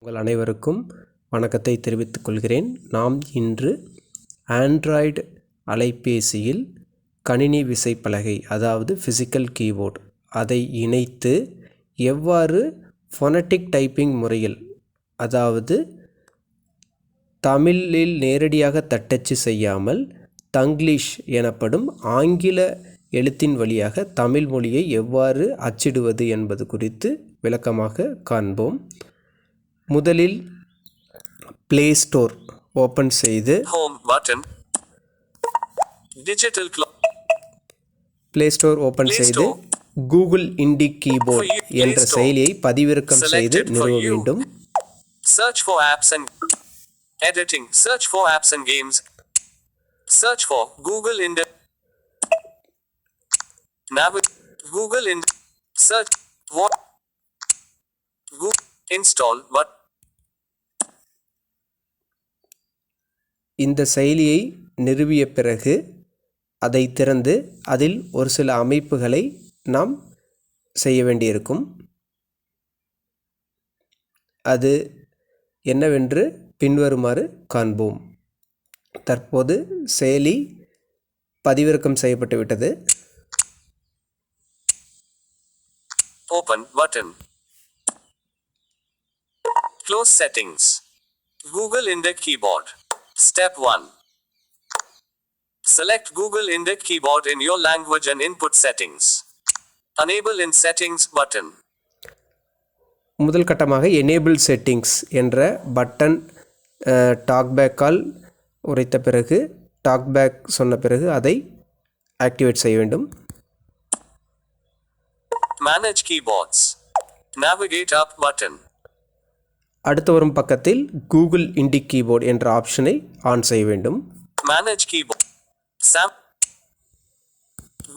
உங்கள் அனைவருக்கும் வணக்கத்தை தெரிவித்துக் கொள்கிறேன். நாம் இன்று ஆண்ட்ராய்டு அலைபேசியில் கணினி விசைப்பலகை அதாவது ஃபிசிக்கல் கீபோர்டு அதை இணைத்து எவ்வாறு ஃபோனடிக் டைப்பிங் முறையில் அதாவது தமிழில் நேரடியாக தட்டச்சு செய்யாமல் தங்கிலீஷ் எனப்படும் ஆங்கில எழுத்தின் வழியாக தமிழ் மொழியை எவ்வாறு அச்சிடுவது என்பது குறித்து விளக்கமாக காண்போம். முதலில் பிளே ஸ்டோர் ஓப்பன் செய்து home button digital play store open செய்து கூகுள் இண்டி கீபோர்டு என்ற செயலியை பதிவிறக்கம் செய்து நிறுவ வேண்டும். search for apps and editing, search for apps and games, search for Google Indie, Google Indie, search what Google install but இந்த செயலியை நிறுவிய பிறகு அதை திறந்து அதில் ஒரு சில அமைப்புகளை நாம் செய்ய வேண்டியிருக்கும். அது என்னவென்று பின்வருமாறு காண்போம். தற்போது செயலி பதிவிறக்கம் செய்யப்பட்டு விட்டது. open button, close settings, Google Indie keyboard. Step 1. Select Google Indie keyboard in your language and input settings. Enable in settings button. முதல் கட்டமாக எனேபிள் செட்டிங்ஸ் என்ற பட்டன் டாக்பேக்கால் உரைத்த பிறகு டாக்பேக் சொன்ன பிறகு அதை ஆக்டிவேட் செய்ய வேண்டும். Manage keyboards. Navigate up button. அடுத்து வரும் பக்கத்தில் கூகுள் இண்டி கீபோர்டு என்ற ஆப்ஷனை ஆன் செய்ய வேண்டும். Manage keyboard.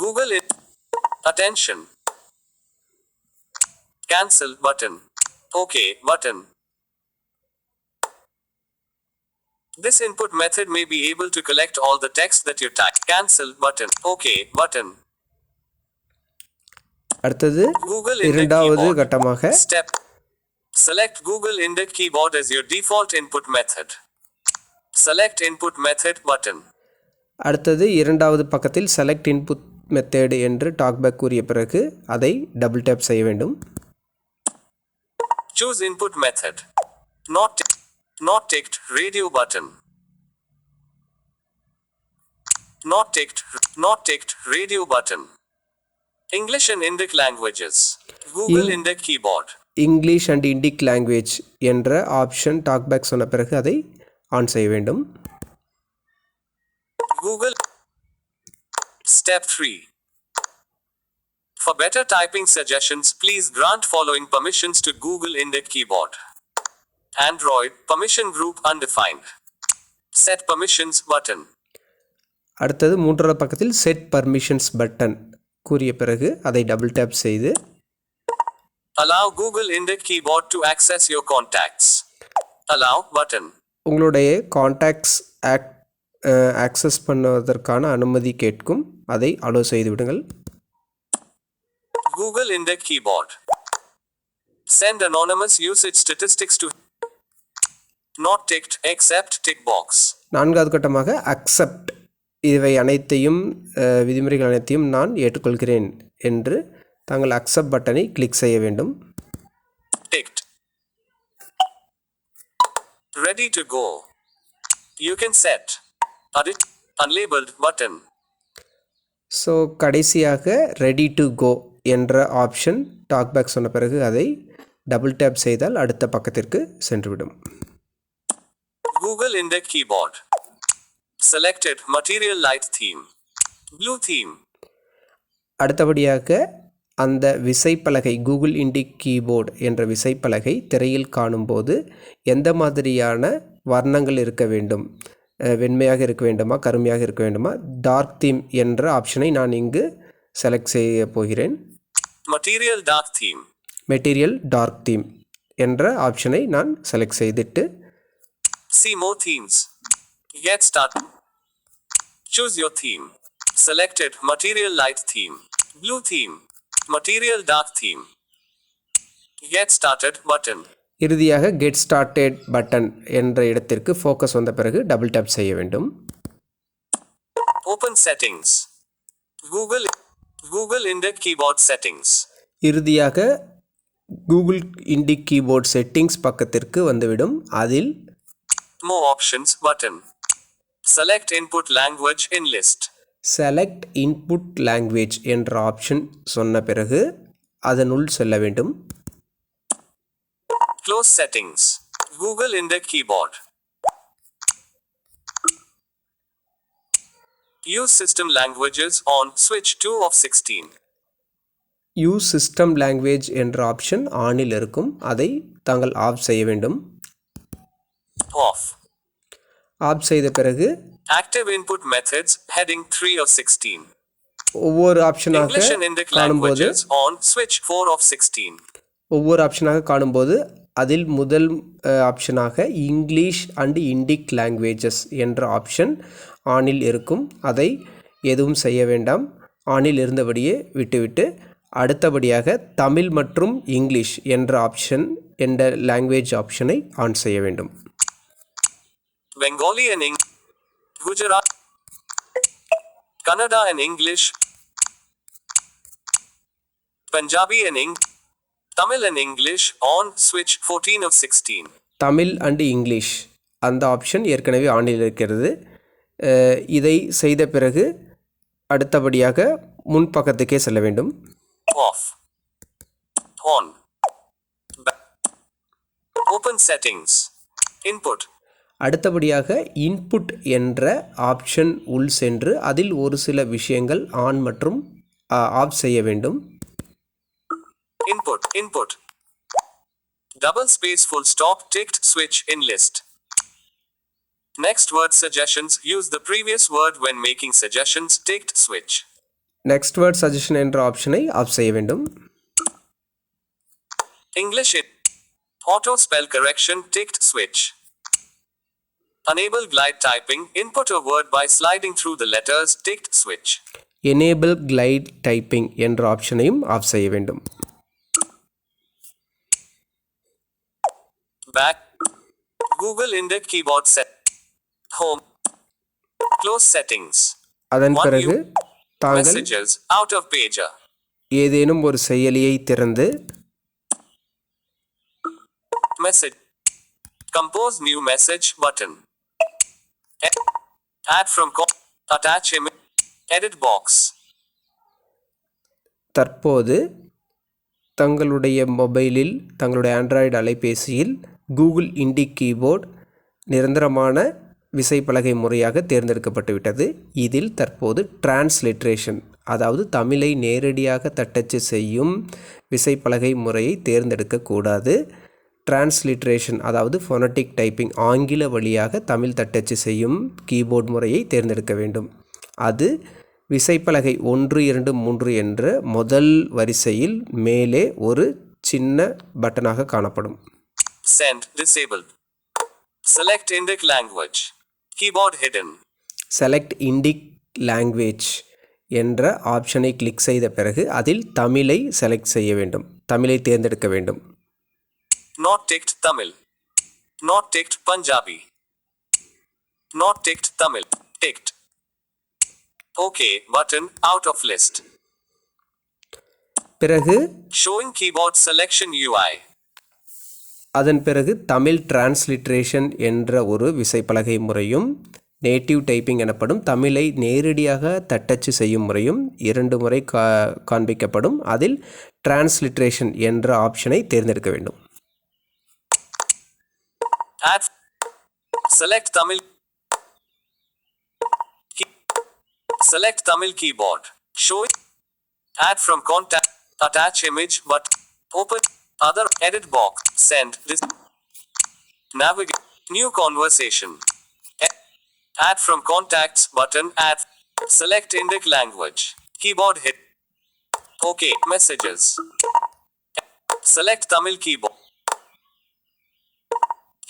Google it. Attention. Cancel button. OK button. This input method may be able to collect all the text that you type. Cancel button. OK button. அடுத்தது Google இரண்டாவது Indie கட்டமாக keyboard. Step. Select Google Indie keyboard as your default input method. Select input method button. அடுத்தது இரண்டாவது பக்கத்தில் select input method என்று டாக்பேக் கூறிய பிறகு அதை டபுள் டேப் செய்ய வேண்டும். Choose input method. Not ticked radio button. Not ticked radio button. English and Indic languages. Google Indie keyboard. English and இண்டிக் language என்ற ஆப்ஷன் டாக்பேக் சொன்ன பிறகு அதை ஆன் செய்ய வேண்டும். Google. Step 3. For better typing suggestions, please grant following permissions to Google Indie keyboard. Android, permission group undefined. Set permissions button. அடுத்தது மூன்றாவது பக்கத்தில் set permissions button கூறிய பிறகு அதை டபுள் டேப் செய்து Allow Google Indie keyboard to access your contacts. Allow button. உங்களுடைய contacts access பண்ணுவதற்கான அனுமதி கேட்கும். அதை அலோ செய்து விடுங்கள். Google Indie keyboard. Send anonymous usage statistics to not ticked except tick box. நான்காவது கட்டமாக அக்செப்ட் இவை அனைத்தையும் விதிமுறைகள் அனைத்தையும் நான் ஏற்றுக்கொள்கிறேன் என்று தாங்கள் அக்செப்ட் பட்டனை கிளிக் செய்ய வேண்டும். Ticked. Ready to go. You can set edit unlabeled button. So கடைசியாக ரெடி டு கோ என்ற ஆப்ஷன் டாக்பேக் சொன்ன பிறகு அதை டபுள் டேப் செய்தால் அடுத்த பக்கத்திற்கு சென்றுவிடும். Google Indie keyboard. Selected material light theme. Blue theme. அடுத்தபடியாக அந்த விசைப்பலகை கூகுள் இண்டி கீபோர்டு என்ற விசைப்பலகை திரையில் காணும்போது எந்த மாதிரியான வர்ணங்கள் இருக்க வேண்டும், வெண்மையாக இருக்க வேண்டுமா கருமையாக இருக்க வேண்டுமா, டார்க் தீம் என்ற ஆப்ஷனை நான் இங்கு செலக்ட் செய்ய போகிறேன். Material dark theme. Material dark theme என்ற ஆப்ஷனை நான் செலக்ட் செய்துட்டு See more themes. Get started. Choose your theme. Selected material light theme. Blue theme. Material dark theme. Get started button. இறுதியாக கெட் ஸ்டார்டட் பட்டன் என்ற இடத்திற்கு focus வந்த பிறகு double tape செய்ய வேண்டும். Open settings. Google Index keyboard settings. இறுதியாக Google இண்டிக் keyboard settings பக்கத்திற்கு வந்துவிடும். அதில் More options button. Select input language in list. Select input language என்ற ஆப்ஷன் சொன்ன பிறகு அதனுள் செல்ல வேண்டும். Close settings. Google Index keyboard. Use system languages on switch 2 of 16. Use system language என்ற ஆப்ஷன் ஆனில் இருக்கும். அதை தாங்கள் ஆஃப் செய்ய வேண்டும். Off. ஆஃப் செய்த பிறகு Active input methods heading 3 of 16. ஒவ்வொரு ஆப்ஷனாக English and Indic காணும்போது languages on switch 4 of 16. ஒவ்வொரு ஆப்ஷனாக காணும்போது அதில் முதல் ஆப்ஷனாக இங்கிலீஷ் அண்ட் இண்டிக் லாங்குவேஜஸ் என்ற ஆப்ஷன் ஆனில் இருக்கும். அதை எதுவும் செய்ய வேண்டாம். ஆனில் இருந்தபடியே விட்டுவிட்டு அடுத்தபடியாக தமிழ் மற்றும் இங்கிலீஷ் என்ற ஆப்ஷன் என்ற லாங்குவேஜ் ஆப்ஷனை ஆன் செய்ய வேண்டும். Bengali and Gujarat, Kannada and English, Punjabi and Tamil and English on switch 14 of 16. Tamil and English அந்த ஆப்ஷன் ஏற்கனவே ஆனில் இருக்கிறது. இதை செய்த பிறகு அடுத்தபடியாக முன்பக்கத்துக்கே செல்ல வேண்டும். Off. On. Open settings. Input. அடுத்தபடியாக இன்புட் என்ற ஆப்ஷன் உள் சென்று அதில் ஒரு சில விஷயங்கள் ஆன் மற்றும் ஆஃப் செய்ய வேண்டும். Input. Double space full stop ticked switch in list. Next word suggestions. Use the previous word when making suggestions ticked switch. Next word suggestion என்ற ஆப்ஷனை ஆஃப் செய்ய வேண்டும். English auto spell correction ticked switch. Enable glide typing. Input a word by sliding through the letters ticked switch. Enable glide typing என்ற ஆப்ஷனையும் of செய்ய வேண்டும். Back. Google Index keyboard set. Home. Close settings. அதன் பிறகு தாங்கள் Messages out of pager. ஏதேனும் ஒரு செயலியை திறந்து Message. Compose new message button. Add from attach image. Edit box. தற்போது தங்களுடைய மொபைலில் தங்களுடைய ஆண்ட்ராய்டு அலைபேசியில் கூகுள் இண்டிக் கீபோர்ட் நிரந்தரமான விசைப்பலகை முறையாக தேர்ந்தெடுக்கப்பட்டுவிட்டது. இதில் தற்போது டிரான்ஸ்லிட்ரேஷன் அதாவது தமிழை நேரடியாக தட்டச்சு செய்யும் விசைப்பலகை முறையை தேர்ந்தெடுக்கக்கூடாது. டிரான்ஸ்லிட்ரேஷன் அதாவது ஃபோனட்டிக் டைப்பிங் ஆங்கில வழியாக தமிழ் தட்டச்சு செய்யும் கீபோர்ட் முறையை தேர்ந்தெடுக்க வேண்டும். அது விசைப்பலகை 1, 2, 3 என்ற முதல் வரிசையில் மேலே ஒரு சின்ன பட்டனாக காணப்படும். Send disabled. Select Indic language. Keyboard hidden. Select இண்டிக் language என்ற ஆப்ஷனை கிளிக் செய்த பிறகு அதில் தமிழை செலக்ட் செய்ய வேண்டும். தமிழை தேர்ந்தெடுக்க வேண்டும். Not ticked Tamil. Not ticked Punjabi. Not ticked Tamil. Ticked. OK button out of list. பிறகு Showing keyboard selection UI. அதன் பிறகு தமிழ் டிரான்ஸ்லிட்ரேஷன் என்ற ஒரு விசைப்பலகை முறையும் நேட்டிவ் டைப்பிங் எனப்படும் தமிழை நேரடியாக தட்டச்சு செய்யும் முறையும் 2 முறை காண்பிக்கப்படும். அதில் டிரான்ஸ்லிட்ரேஷன் என்ற ஆப்ஷனை தேர்ந்தெடுக்க வேண்டும். Add. Select Tamil. Select Tamil keyboard. Show. Add from contact. Attach image but open. Other edit box. Send. This. Navigate. New conversation. Add from contacts button. Add. Select Indic language. Keyboard hit. OK. Messages. Select Tamil keyboard.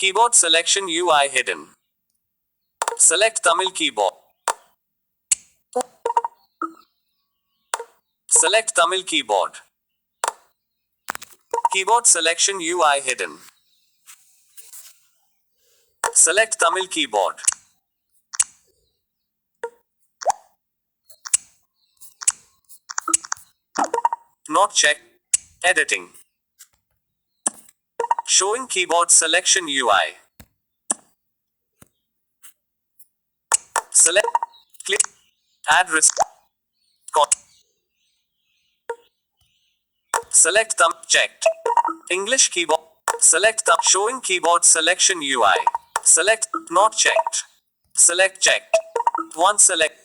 Keyboard selection UI hidden. Select Tamil keyboard. Select Tamil keyboard. Keyboard selection UI hidden. Select Tamil keyboard. Not checked. Editing. Showing keyboard selection UI. Select. Click. Address. Select thumb. Checked. English keyboard. Select thumb. Showing keyboard selection UI. Select. Not checked. Select checked. One select.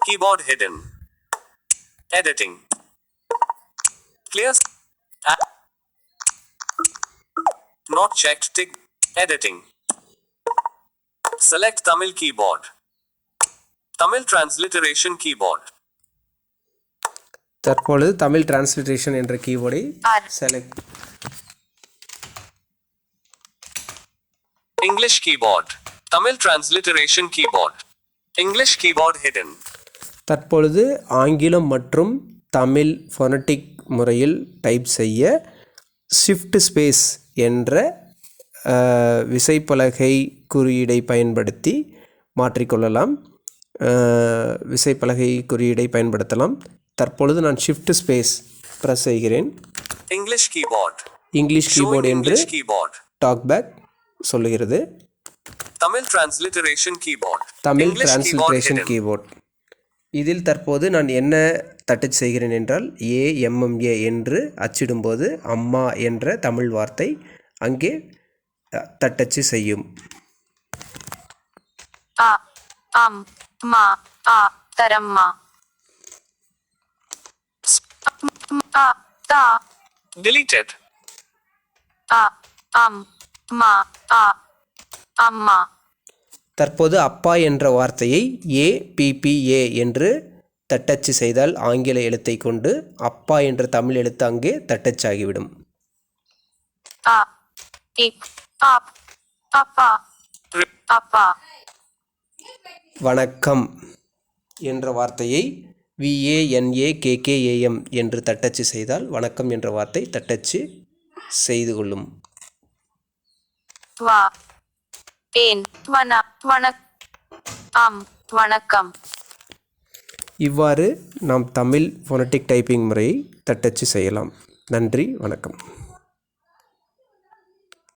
Keyboard hidden. Editing. Clear. Not checked. Tick. Editing. Select Tamil keyboard. Tamil transliteration keyboard. தற்பொழுது Tamil transliteration என்ற கீபோர்டை select. English keyboard. Tamil transliteration keyboard. English keyboard hidden. தற்பொழுது ஆங்கிலம் மற்றும் Tamil phonetic முறையில் type செய்ய shift space என்ற விசைப்பலகை குறியீடை பயன்படுத்தி மாற்றிக்கொள்ளலாம். விசைப்பலகை குறியீடை பயன்படுத்தலாம். தற்பொழுது நான் ஷிஃப்ட் ஸ்பேஸ் ப்ரெஸ் செய்கிறேன். English keyboard. இங்கிலீஷ் கீபோர்டு என்று டாக்பேக் சொல்லுகிறது. Tamil transliteration keyboard. Tamil transliteration keyboard. இதில் தற்போது நான் என்ன தட்டச்சு செய்கிறேன் என்றால் AMMA என்று அச்சிடும்போது அம்மா என்ற தமிழ் வார்த்தை அங்கே தட்டச்சு செய்யும். தரம்மா. Deleted. அம்மா. தற்போது அப்பா என்ற வார்த்தையை APPA என்று தட்டச்சு செய்தால் ஆங்கில எழுத்தை கொண்டு அப்பா என்ற தமிழ் எழுத்து அங்கே தட்டச்சாகிவிடும். வணக்கம் என்ற வார்த்தையை VANAKKAM என்று தட்டச்சு செய்தால் வணக்கம் என்ற வார்த்தை தட்டச்சு செய்து கொள்ளும். வணக்கம். இவ்வாறு நாம் தமிழ் ஃபோனடிக் டைப்பிங் முறையை தட்டச்சு செய்யலாம். நன்றி, வணக்கம்.